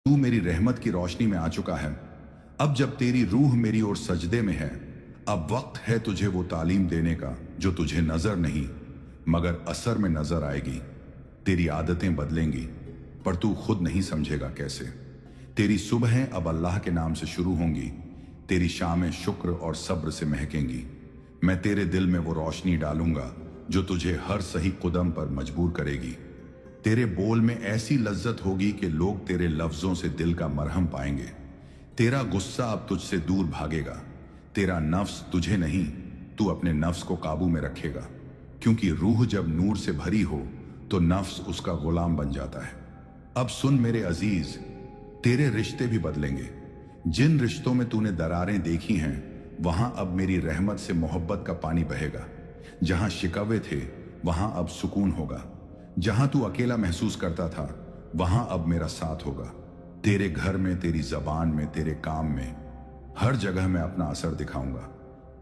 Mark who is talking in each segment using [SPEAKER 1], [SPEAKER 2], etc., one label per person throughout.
[SPEAKER 1] तू मेरी रहमत की रोशनी में आ चुका है। अब जब तेरी रूह मेरी ओर सजदे में है, अब वक्त है तुझे वो तालीम देने का जो तुझे नजर नहीं मगर असर में नजर आएगी। तेरी आदतें बदलेंगी पर तू खुद नहीं समझेगा कैसे। तेरी सुबहें अब अल्लाह के नाम से शुरू होंगी, तेरी शामें शुक्र और सब्र से महकेंगी। मैं तेरे दिल में वो रोशनी डालूंगा जो तुझे हर सही कदम पर मजबूर करेगी। तेरे बोल में ऐसी लज्जत होगी कि लोग तेरे लफ्जों से दिल का मरहम पाएंगे। तेरा गुस्सा अब तुझसे दूर भागेगा। तेरा नफ्स तुझे नहीं, तू अपने नफ्स को काबू में रखेगा, क्योंकि रूह जब नूर से भरी हो तो नफ्स उसका गुलाम बन जाता है। अब सुन मेरे अजीज, तेरे रिश्ते भी बदलेंगे। जिन रिश्तों में तूने दरारें देखी हैं, वहां अब मेरी रहमत से मोहब्बत का पानी बहेगा। जहां शिकवे थे वहां अब सुकून होगा। जहां तू अकेला महसूस करता था वहां अब मेरा साथ होगा। तेरे घर में, तेरी जबान में, तेरे काम में, हर जगह मैं अपना असर दिखाऊंगा।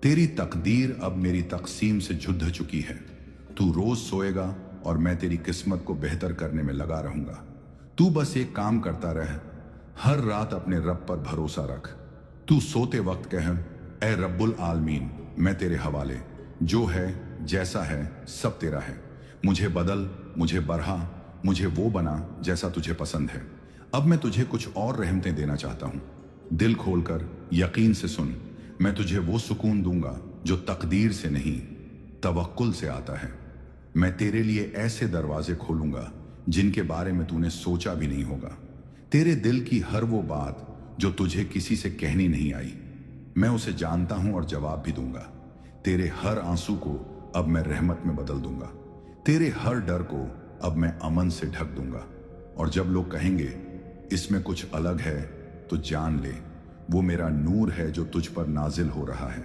[SPEAKER 1] तेरी तकदीर अब मेरी तकसीम से जुड़ चुकी है। तू रोज सोएगा और मैं तेरी किस्मत को बेहतर करने में लगा रहूंगा। तू बस एक काम करता रह, हर रात अपने रब पर भरोसा रख। तू सोते वक्त कह, ए रब्बुल आलमीन, मैं तेरे हवाले, जो है जैसा है सब तेरा है। मुझे बदल, मुझे बढ़ा, मुझे वो बना जैसा तुझे पसंद है। अब मैं तुझे कुछ और रहमतें देना चाहता हूं। दिल खोलकर यकीन से सुन, मैं तुझे वो सुकून दूंगा जो तकदीर से नहीं तवक्कुल से आता है। मैं तेरे लिए ऐसे दरवाजे खोलूंगा जिनके बारे में तूने सोचा भी नहीं होगा। तेरे दिल की हर वो बात जो तुझे किसी से कहनी नहीं आई, मैं उसे जानता हूं और जवाब भी दूंगा। तेरे हर आंसू को अब मैं रहमत में बदल दूंगा। तेरे हर डर को अब मैं अमन से ढक दूंगा। और जब लोग कहेंगे इसमें कुछ अलग है, तो जान ले वो मेरा नूर है जो तुझ पर नाजिल हो रहा है।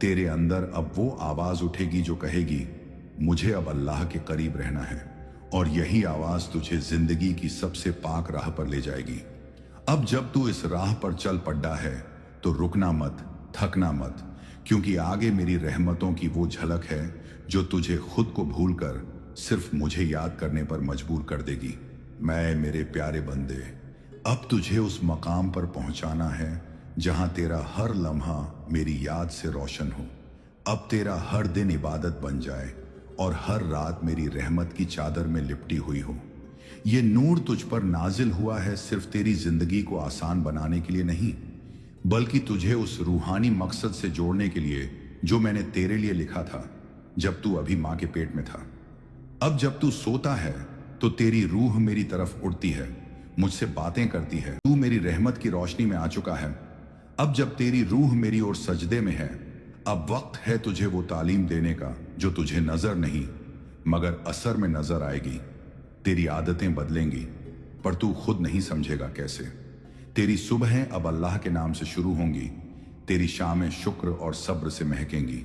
[SPEAKER 1] तेरे अंदर अब वो आवाज उठेगी जो कहेगी मुझे अब अल्लाह के करीब रहना है, और यही आवाज तुझे जिंदगी की सबसे पाक राह पर ले जाएगी। अब जब तू इस राह पर चल पड़ा है तो रुकना मत, थकना मत, क्योंकि आगे मेरी रहमतों की वो झलक है जो तुझे खुद को भूलकर सिर्फ मुझे याद करने पर मजबूर कर देगी। मैं मेरे प्यारे बंदे, अब तुझे उस मकाम पर पहुंचाना है जहां तेरा हर लम्हा मेरी याद से रोशन हो। अब तेरा हर दिन इबादत बन जाए और हर रात मेरी रहमत की चादर में लिपटी हुई हो। ये नूर तुझ पर नाजिल हुआ है सिर्फ तेरी जिंदगी को आसान बनाने के लिए नहीं, बल्कि तुझे उस रूहानी मकसद से जोड़ने के लिए जो मैंने तेरे लिए लिखा था जब तू अभी मां के पेट में था। अब जब तू सोता है तो तेरी रूह मेरी तरफ उड़ती है, मुझसे बातें करती है। तू मेरी रहमत की रोशनी में आ चुका है। अब जब तेरी रूह मेरी ओर सजदे में है, अब वक्त है तुझे वो तालीम देने का जो तुझे नजर नहीं मगर असर में नजर आएगी। तेरी आदतें बदलेंगी पर तू खुद नहीं समझेगा कैसे। तेरी सुबहें अब अल्लाह के नाम से शुरू होंगी, तेरी शामें शुक्र और सब्र से महकेंगी।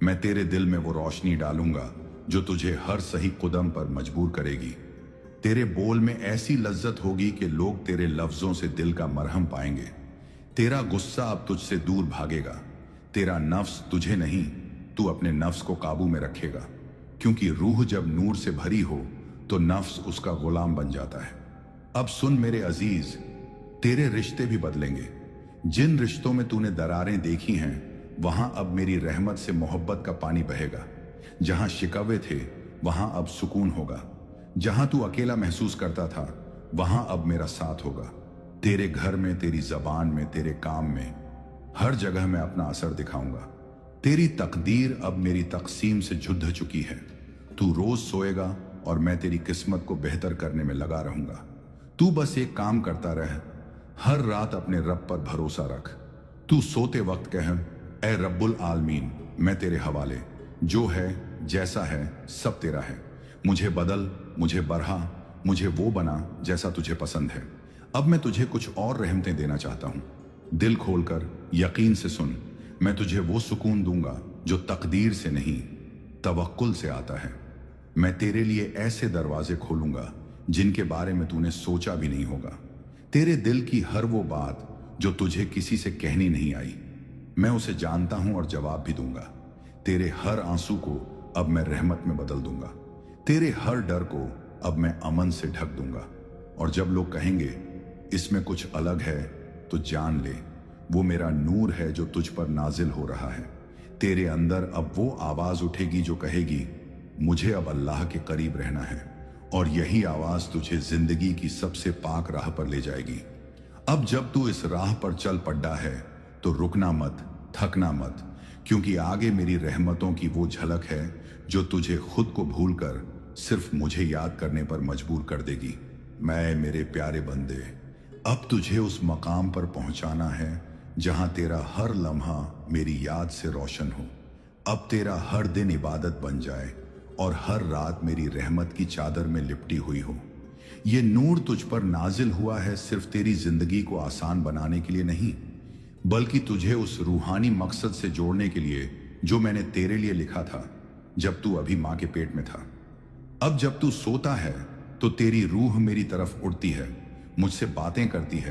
[SPEAKER 1] मैं तेरे दिल में वो रोशनी डालूंगा जो तुझे हर सही कदम पर मजबूर करेगी। तेरे बोल में ऐसी लज्जत होगी कि लोग तेरे लफ्जों से दिल का मरहम पाएंगे। तेरा गुस्सा अब तुझसे दूर भागेगा। तेरा नफ्स तुझे नहीं, तू अपने नफ्स को काबू में रखेगा, क्योंकि रूह जब नूर से भरी हो तो नफ्स उसका गुलाम बन जाता है। अब सुन मेरे अजीज, तेरे रिश्ते भी बदलेंगे। जिन रिश्तों में तूने दरारें देखी हैं, वहां अब मेरी रहमत से मोहब्बत का पानी बहेगा। जहां शिकवे थे वहां अब सुकून होगा। जहां तू अकेला महसूस करता था वहां अब मेरा साथ होगा। तेरे घर में, तेरी जबान में, तेरे काम में, हर जगह मैं अपना असर दिखाऊंगा। तेरी तकदीर अब मेरी तकसीम से जुड़ चुकी है। तू रोज सोएगा और मैं तेरी किस्मत को बेहतर करने में लगा रहूंगा। तू बस एक काम करता रह, हर रात अपने रब पर भरोसा रख। तू सोते वक्त कह, ए रब्बुल आलमीन, मैं तेरे हवाले, जो है जैसा है सब तेरा है। मुझे बदल, मुझे बढ़ा, मुझे वो बना जैसा तुझे पसंद है। अब मैं तुझे कुछ और रहमतें देना चाहता हूं। दिल खोलकर यकीन से सुन, मैं तुझे वो सुकून दूंगा जो तकदीर से नहीं तवक्कुल से आता है। मैं तेरे लिए ऐसे दरवाजे खोलूंगा जिनके बारे में तूने सोचा भी नहीं होगा। तेरे दिल की हर वो बात जो तुझे किसी से कहनी नहीं आई, मैं उसे जानता हूं और जवाब भी दूंगा। तेरे हर आंसू को अब मैं रहमत में बदल दूंगा। तेरे हर डर को अब मैं अमन से ढक दूंगा। और जब लोग कहेंगे इसमें कुछ अलग है तो जान ले, वो मेरा नूर है जो तुझ पर नाजिल हो रहा है। तेरे अंदर अब वो आवाज उठेगी जो कहेगी मुझे अब अल्लाह के करीब रहना है, और यही आवाज तुझे जिंदगी की सबसे पाक राह पर ले जाएगी। अब जब तू इस राह पर चल पड़ा है तो रुकना मत, थकना मत, क्योंकि आगे मेरी रहमतों की वो झलक है जो तुझे खुद को भूलकर सिर्फ मुझे याद करने पर मजबूर कर देगी। मैं मेरे प्यारे बंदे, अब तुझे उस मकाम पर पहुंचाना है जहां तेरा हर लम्हा मेरी याद से रोशन हो। अब तेरा हर दिन इबादत बन जाए और हर रात मेरी रहमत की चादर में लिपटी हुई हो। ये नूर तुझ पर नाजिल हुआ है सिर्फ तेरी जिंदगी को आसान बनाने के लिए नहीं, बल्कि तुझे उस रूहानी मकसद से जोड़ने के लिए जो मैंने तेरे लिए लिखा था जब तू अभी मां के पेट में था। अब जब तू सोता है तो तेरी रूह मेरी तरफ उड़ती है, मुझसे बातें करती है